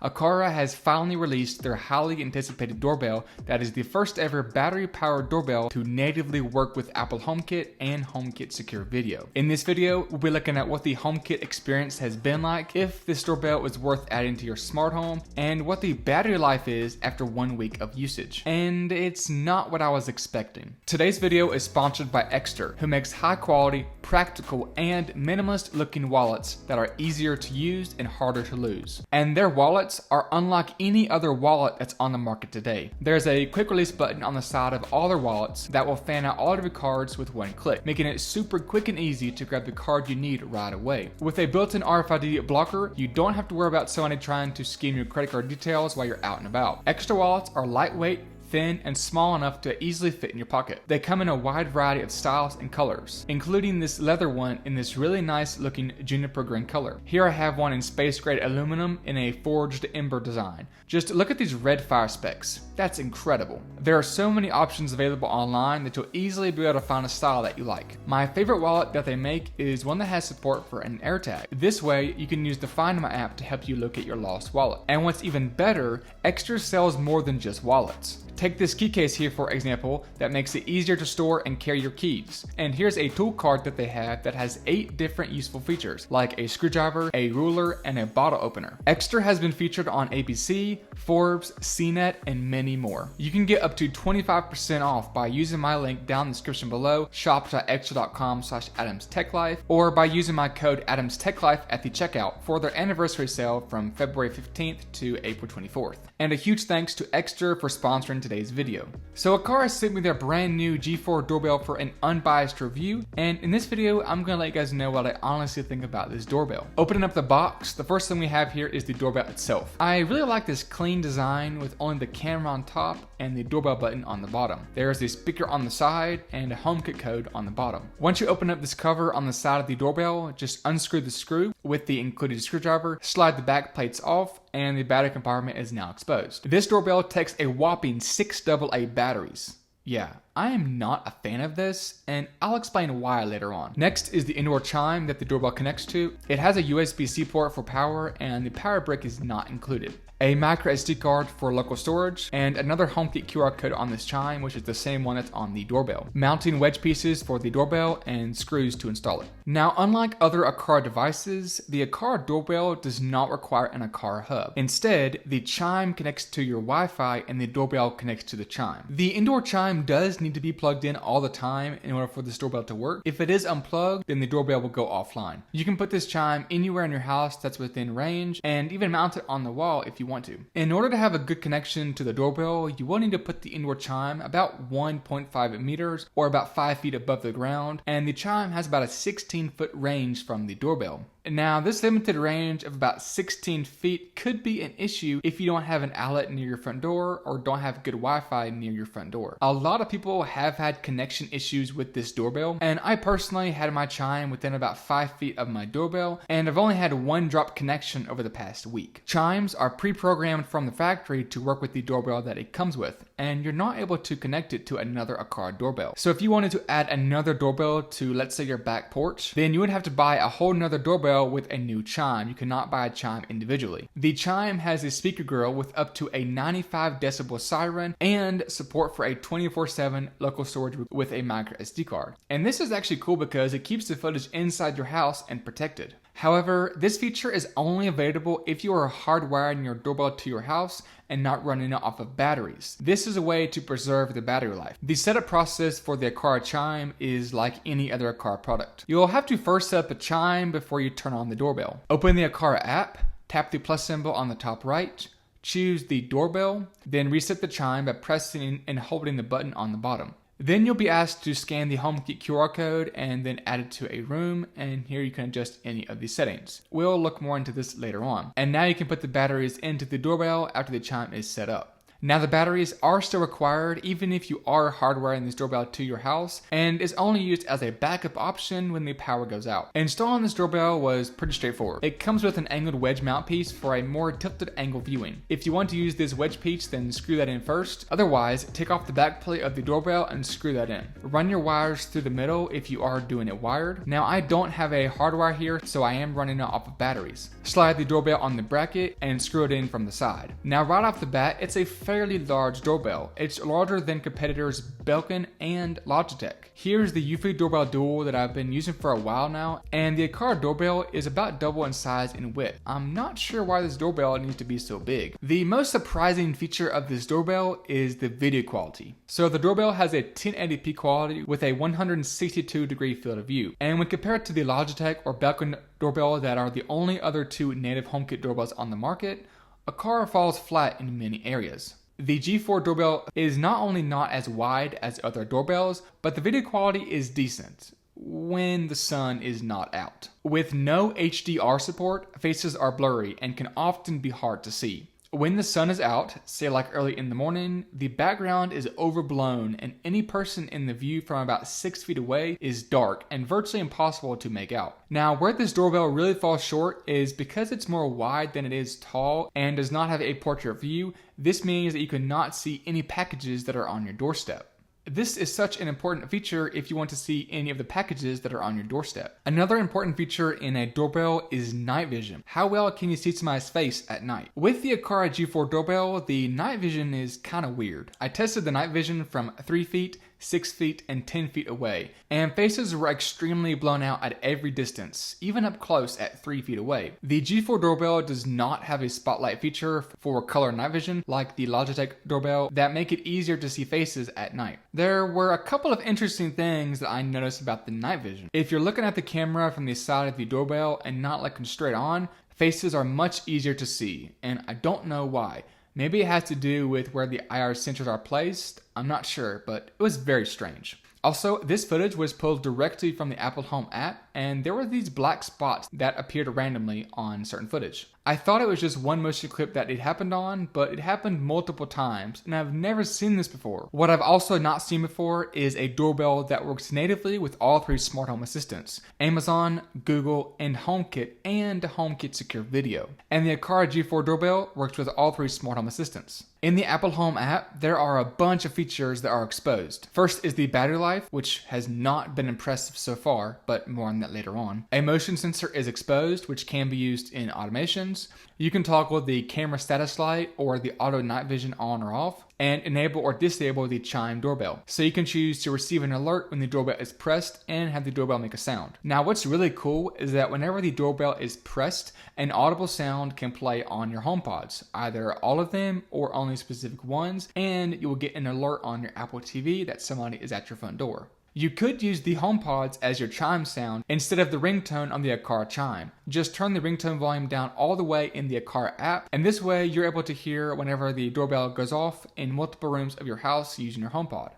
Aqara has finally released their highly anticipated doorbell that is the first ever battery-powered doorbell to natively work with Apple HomeKit and HomeKit Secure Video. In this video, we'll be looking at what the HomeKit experience has been like, if this doorbell is worth adding to your smart home, and what the battery life is after 1 week of usage. And it's not what I was expecting. Today's video is sponsored by Aqara, who makes high-quality, practical, and minimalist-looking wallets that are easier to use and harder to lose. And their wallets are unlike any other wallet that's on the market today. There's a quick release button on the side of all their wallets that will fan out all of your cards with one click, making it super quick and easy to grab the card you need right away. With a built-in RFID blocker, you don't have to worry about somebody trying to skim your credit card details while you're out and about. Aqara wallets are lightweight, thin, and small enough to easily fit in your pocket. They come in a wide variety of styles and colors, including this leather one in this really nice looking juniper green color. Here I have one in space grade aluminum in a forged ember design. Just look at these red fire specks. That's incredible. There are so many options available online that you'll easily be able to find a style that you like. My favorite wallet that they make is one that has support for an AirTag. This way you can use the Find My app to help you locate your lost wallet. And what's even better, Aqara sells more than just wallets. Take this key case here for example that makes it easier to store and carry your keys. And here's a tool cart that they have that has 8 different useful features like a screwdriver, a ruler, and a bottle opener. Aqara has been featured on ABC, Forbes, CNET, and many more. You can get up to 25% off by using my link down in the description below, shop.aqara.com/AdamsTechLife, or by using my code AdamsTechLife at the checkout for their anniversary sale from February 15th to April 24th. And a huge thanks to Aqara for sponsoring today's video. So Aqara sent me their brand new G4 doorbell for an unbiased review, and in this video I'm gonna let you guys know what I honestly think about this doorbell. Opening up the box, the first thing we have here is the doorbell itself. I really like this clean design with only the camera on top and the doorbell button on the bottom. There's a speaker on the side and a HomeKit code on the bottom. Once you open up this cover on the side of the doorbell, just unscrew the screw with the included screwdriver, slide the back plates off, and the battery compartment is now exposed. This doorbell takes a whopping 6 AA batteries. Yeah, I am not a fan of this, and I'll explain why later on. Next is the indoor chime that the doorbell connects to. It has a USB-C port for power, and the power brick is not included. A micro SD card for local storage, and another HomeKit QR code on this chime, which is the same one that's on the doorbell. Mounting wedge pieces for the doorbell and screws to install it. Now, unlike other Aqara devices, the Aqara doorbell does not require an Aqara hub. Instead, the chime connects to your Wi-Fi and the doorbell connects to the chime. The indoor chime does need to be plugged in all the time in order for this doorbell to work. If it is unplugged, then the doorbell will go offline. You can put this chime anywhere in your house that's within range, and even mount it on the wall if you want to. In order to have a good connection to the doorbell, you will need to put the indoor chime about 1.5 meters or about 5 feet above the ground, and the chime has about a 16-foot range from the doorbell. Now, this limited range of about 16 feet could be an issue if you don't have an outlet near your front door or don't have good Wi-Fi near your front door. A lot of people have had connection issues with this doorbell, and I personally had my chime within about 5 feet of my doorbell, and I've only had one drop connection over the past week. Chimes are pre-programmed from the factory to work with the doorbell that it comes with, and you're not able to connect it to another Aqara doorbell. So if you wanted to add another doorbell to, let's say, your back porch, then you would have to buy a whole nother doorbell with a new chime. You cannot buy a chime individually. The chime has a speaker grill with up to a 95 decibel siren and support for a 24/7 local storage with a micro SD card. And this is actually cool because it keeps the footage inside your house and protected. However, this feature is only available if you are hardwiring your doorbell to your house and not running it off of batteries. This is a way to preserve the battery life. The setup process for the Aqara chime is like any other Aqara product. You'll have to first set up a chime before you turn on the doorbell. Open the Aqara app, tap the plus symbol on the top right, choose the doorbell, then reset the chime by pressing and holding the button on the bottom. Then you'll be asked to scan the HomeKit QR code and then add it to a room, and here you can adjust any of these settings. We'll look more into this later on. And now you can put the batteries into the doorbell after the chime is set up. Now the batteries are still required even if you are hardwiring this doorbell to your house, and is only used as a backup option when the power goes out. Installing this doorbell was pretty straightforward. It comes with an angled wedge mount piece for a more tilted angle viewing. If you want to use this wedge piece, then screw that in first. Otherwise, take off the back plate of the doorbell and screw that in. Run your wires through the middle if you are doing it wired. Now I don't have a hardwire here, so I am running it off of batteries. Slide the doorbell on the bracket and screw it in from the side. Now right off the bat, it's a fairly large doorbell. It's larger than competitors Belkin and Logitech. Here's the Eufy Doorbell Dual that I've been using for a while now, and the Aqara doorbell is about double in size and width. I'm not sure why this doorbell needs to be so big. The most surprising feature of this doorbell is the video quality. So the doorbell has a 1080p quality with a 162-degree field of view, and when compared to the Logitech or Belkin doorbell that are the only other two native HomeKit doorbells on the market, Aqara falls flat in many areas. The G4 Doorbell is not only not as wide as other doorbells, but the video quality is decent when the sun is not out. With no HDR support, faces are blurry and can often be hard to see. When the sun is out, say like early in the morning, the background is overblown and any person in the view from about 6 feet away is dark and virtually impossible to make out. Now, where this doorbell really falls short is because it's more wide than it is tall and does not have a portrait view. This means that you cannot see any packages that are on your doorstep. This is such an important feature if you want to see any of the packages that are on your doorstep. Another important feature in a doorbell is night vision. How well can you see somebody's face at night? With the Aqara G4 Doorbell, the night vision is kind of weird. I tested the night vision from 3 feet, 6 feet, and 10 feet away, and faces were extremely blown out at every distance, even up close at 3 feet away. The G4 Doorbell does not have a spotlight feature for color night vision like the Logitech doorbell that make it easier to see faces at night. There were a couple of interesting things that I noticed about the night vision. If you're looking at the camera from the side of the doorbell and not looking straight on, faces are much easier to see, and I don't know why. Maybe it has to do with where the IR sensors are placed. I'm not sure, but it was very strange. Also, this footage was pulled directly from the Apple Home app, and there were these black spots that appeared randomly on certain footage. I thought it was just one motion clip that it happened on, but it happened multiple times, and I've never seen this before. What I've also not seen before is a doorbell that works natively with all three smart home assistants: Amazon, Google, and HomeKit, and HomeKit Secure Video. And the Aqara G4 Doorbell works with all three smart home assistants. In the Apple Home app, there are a bunch of features that are exposed. First is the battery life, which has not been impressive so far, but more on that later on. A motion sensor is exposed, which can be used in automations. You can toggle the camera status light or the auto night vision on or off, and enable or disable the chime doorbell. So you can choose to receive an alert when the doorbell is pressed and have the doorbell make a sound. Now what's really cool is that whenever the doorbell is pressed, an audible sound can play on your HomePods, either all of them or only specific ones, and you will get an alert on your Apple TV that somebody is at your front door. You could use the HomePods as your chime sound instead of the ringtone on the Aqara chime. Just turn the ringtone volume down all the way in the Aqara app, and this way you're able to hear whenever the doorbell goes off in multiple rooms of your house using your HomePod.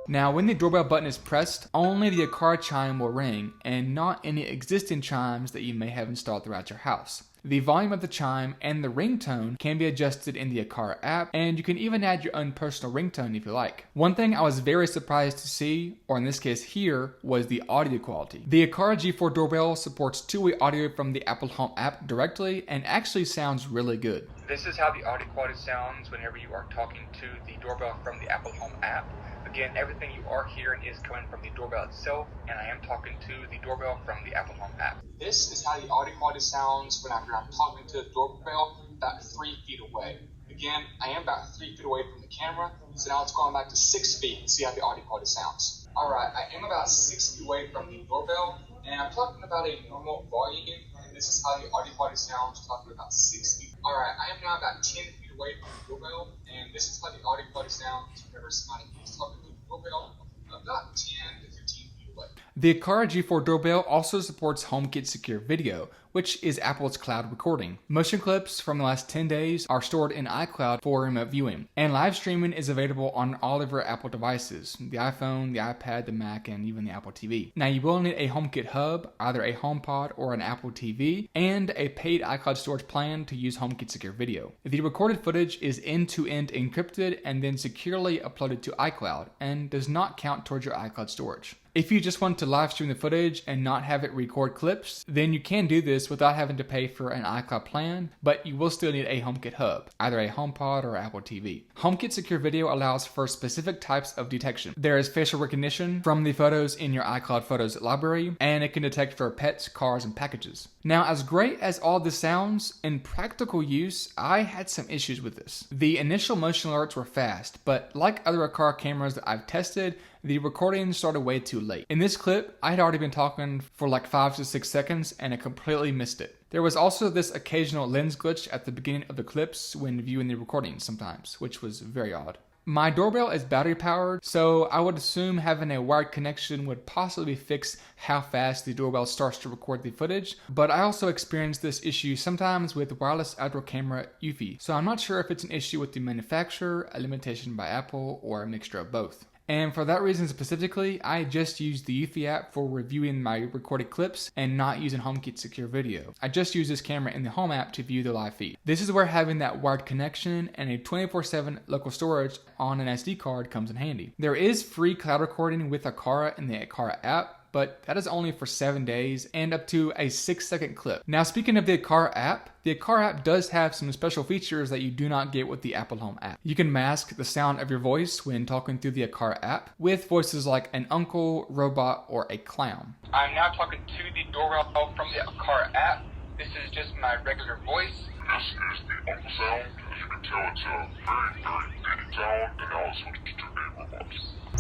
Now, when the doorbell button is pressed, only the Aqara chime will ring, and not any existing chimes that you may have installed throughout your house. The volume of the chime and the ringtone can be adjusted in the Aqara app, and you can even add your own personal ringtone if you like. One thing I was very surprised to see, or in this case hear, was the audio quality. The Aqara G4 Doorbell supports two-way audio from the Apple Home app directly, and actually sounds really good. This is how the audio quality sounds whenever you are talking to the doorbell from the Apple Home app. Again, everything you are hearing is coming from the doorbell itself, and I am talking to the doorbell from the Apple Home app. This is how the audio quality sounds whenever I'm talking to the doorbell about 3 feet away. Again, I am about 3 feet away from the camera, so now it's going back to 6 feet and see how the audio quality sounds. Alright, I am about 6 feet away from the doorbell, and I'm talking about a normal volume, and this is how the audio quality sounds talking about 6 feet. Alright, I am now about 10 feet away from the doorbell, and this is how the audio quality sounds whenever somebody is talking to the doorbell about 10 to 15 feet The Aqara G4 Doorbell also supports HomeKit Secure Video, which is Apple's cloud recording. Motion clips from the last 10 days are stored in iCloud for remote viewing, and live streaming is available on all of your Apple devices, the iPhone, the iPad, the Mac, and even the Apple TV. Now you will need a HomeKit hub, either a HomePod or an Apple TV, and a paid iCloud storage plan to use HomeKit Secure Video. The recorded footage is end-to-end encrypted and then securely uploaded to iCloud, and does not count towards your iCloud storage. If you just want to live stream the footage and not have it record clips, then you can do this without having to pay for an iCloud plan, but you will still need a HomeKit hub, either a HomePod or Apple TV. HomeKit Secure Video allows for specific types of detection. There is facial recognition from the photos in your iCloud Photos library, and it can detect for pets, cars, and packages. Now, as great as all this sounds, in practical use, I had some issues with this. The initial motion alerts were fast, but like other Aqara cameras that I've tested, the recording started way too late. In this clip, I had already been talking for like 5 to 6 seconds and I completely missed it. There was also this occasional lens glitch at the beginning of the clips when viewing the recording sometimes, which was very odd. My doorbell is battery powered, so I would assume having a wired connection would possibly fix how fast the doorbell starts to record the footage, but I also experience this issue sometimes with wireless outdoor camera UFI, so I'm not sure if it's an issue with the manufacturer, a limitation by Apple, or a mixture of both. And for that reason specifically, I just use the Eufy app for reviewing my recorded clips and not using HomeKit Secure Video. I just use this camera in the Home app to view the live feed. This is where having that wired connection and a 24/7 local storage on an SD card comes in handy. There is free cloud recording with Aqara in the Aqara app, but that is only for 7 days and up to a 6-second clip. Now, speaking of the Aqara app, the Aqara app does have some special features that you do not get with the Apple Home app. You can mask the sound of your voice when talking through the Aqara app with voices like an uncle, robot, or a clown. I'm now talking to the doorbell from the Aqara app. This is just my regular voice. This is the uncle sound. As you can tell, it's a very, very dated sound, and now it's switched to a robot.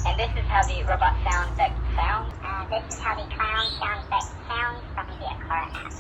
And this is how the robot sound effect sounds. This is how the clown sound effect sounds from the Aqara app.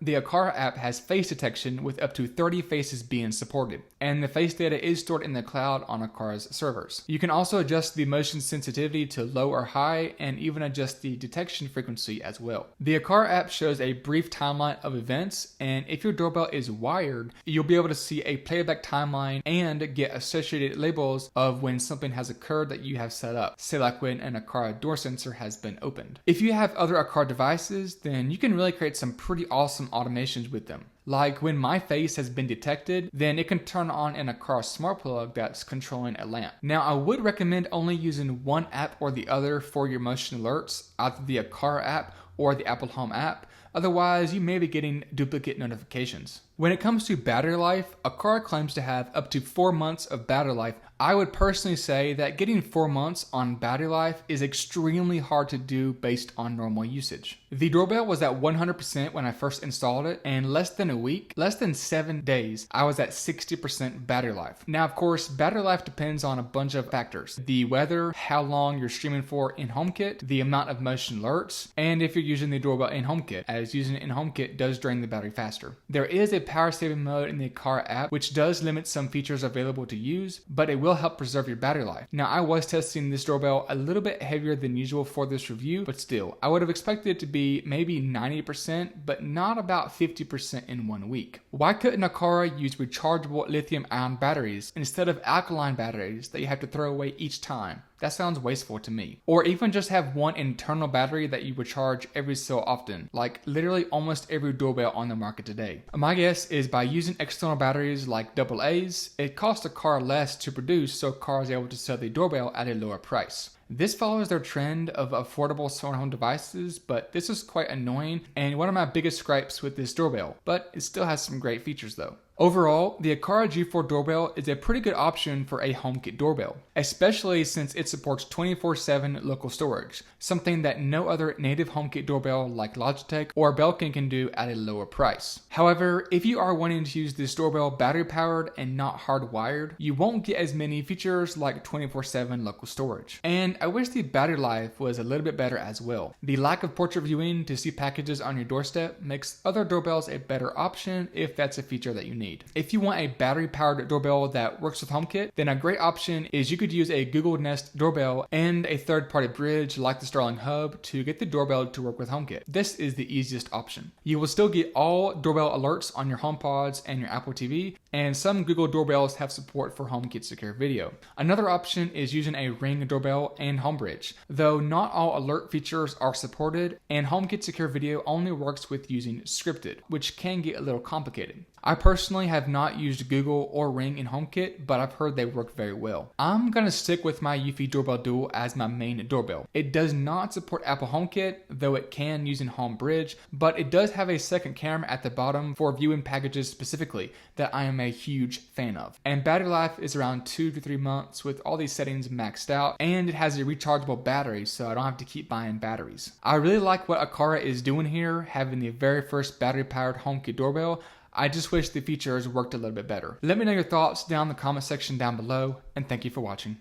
The Aqara app has face detection with up to 30 faces being supported, and the face data is stored in the cloud on Aqara's servers. You can also adjust the motion sensitivity to low or high, and even adjust the detection frequency as well. The Aqara app shows a brief timeline of events, and if your doorbell is wired, you'll be able to see a playback timeline and get associated labels of when something has occurred that you have set up, say like when an Aqara door sensor has been opened. If you have other Aqara devices, then you can really create some pretty awesome automations with them. Like when my face has been detected, then it can turn on an Aqara smart plug that's controlling a lamp. Now, I would recommend only using one app or the other for your motion alerts, either the Aqara app or the Apple Home app. Otherwise, you may be getting duplicate notifications. When it comes to battery life, Aqara claims to have up to 4 months of battery life. I would personally say that getting 4 months on battery life is extremely hard to do based on normal usage. The doorbell was at 100% when I first installed it, and less than a week, less than 7 days, I was at 60% battery life. Now, of course, battery life depends on a bunch of factors. The weather, how long you're streaming for in HomeKit, the amount of motion alerts, and if you're using the doorbell in HomeKit, as using it in HomeKit does drain the battery faster. There is a power saving mode in the Aqara app, which does limit some features available to use, but it will help preserve your battery life. Now, I was testing this doorbell a little bit heavier than usual for this review, but still, I would have expected it to be maybe 90%, but not about 50% in 1 week. Why couldn't Aqara use rechargeable lithium-ion batteries instead of alkaline batteries that you have to throw away each time? That sounds wasteful to me. Or even just have one internal battery that you recharge every so often, like literally almost every doorbell on the market today. My guess is by using external batteries like AA's, it costs Aqara less to produce, so Aqara is able to sell the doorbell at a lower price. This follows their trend of affordable smart home devices, but this is quite annoying and one of my biggest gripes with this doorbell, but it still has some great features though. Overall, the Aqara G4 Doorbell is a pretty good option for a HomeKit doorbell, especially since it supports 24/7 local storage, something that no other native HomeKit doorbell like Logitech or Belkin can do at a lower price. However, if you are wanting to use this doorbell battery powered and not hardwired, you won't get as many features like 24/7 local storage. And I wish the battery life was a little bit better as well. The lack of portrait viewing to see packages on your doorstep makes other doorbells a better option if that's a feature that you need. need. If you want a battery-powered doorbell that works with HomeKit, then a great option is you could use a Google Nest doorbell and a third-party bridge like the Starling Hub to get the doorbell to work with HomeKit. This is the easiest option. You will still get all doorbell alerts on your HomePods and your Apple TV, and some Google doorbells have support for HomeKit Secure Video. Another option is using a Ring doorbell and HomeBridge, though not all alert features are supported, and HomeKit Secure Video only works with using scripted, which can get a little complicated. I personally have not used Google or Ring in HomeKit, but I've heard they work very well. I'm gonna stick with my Eufy Doorbell Dual as my main doorbell. It does not support Apple HomeKit, though it can using HomeBridge, but it does have a second camera at the bottom for viewing packages specifically that I am a huge fan of. And battery life is around 2 to 3 months with all these settings maxed out, and it has a rechargeable battery, so I don't have to keep buying batteries. I really like what Aqara is doing here, having the very first battery-powered HomeKit doorbell. I just wish the features worked a little bit better. Let me know your thoughts down in the comment section down below, and thank you for watching.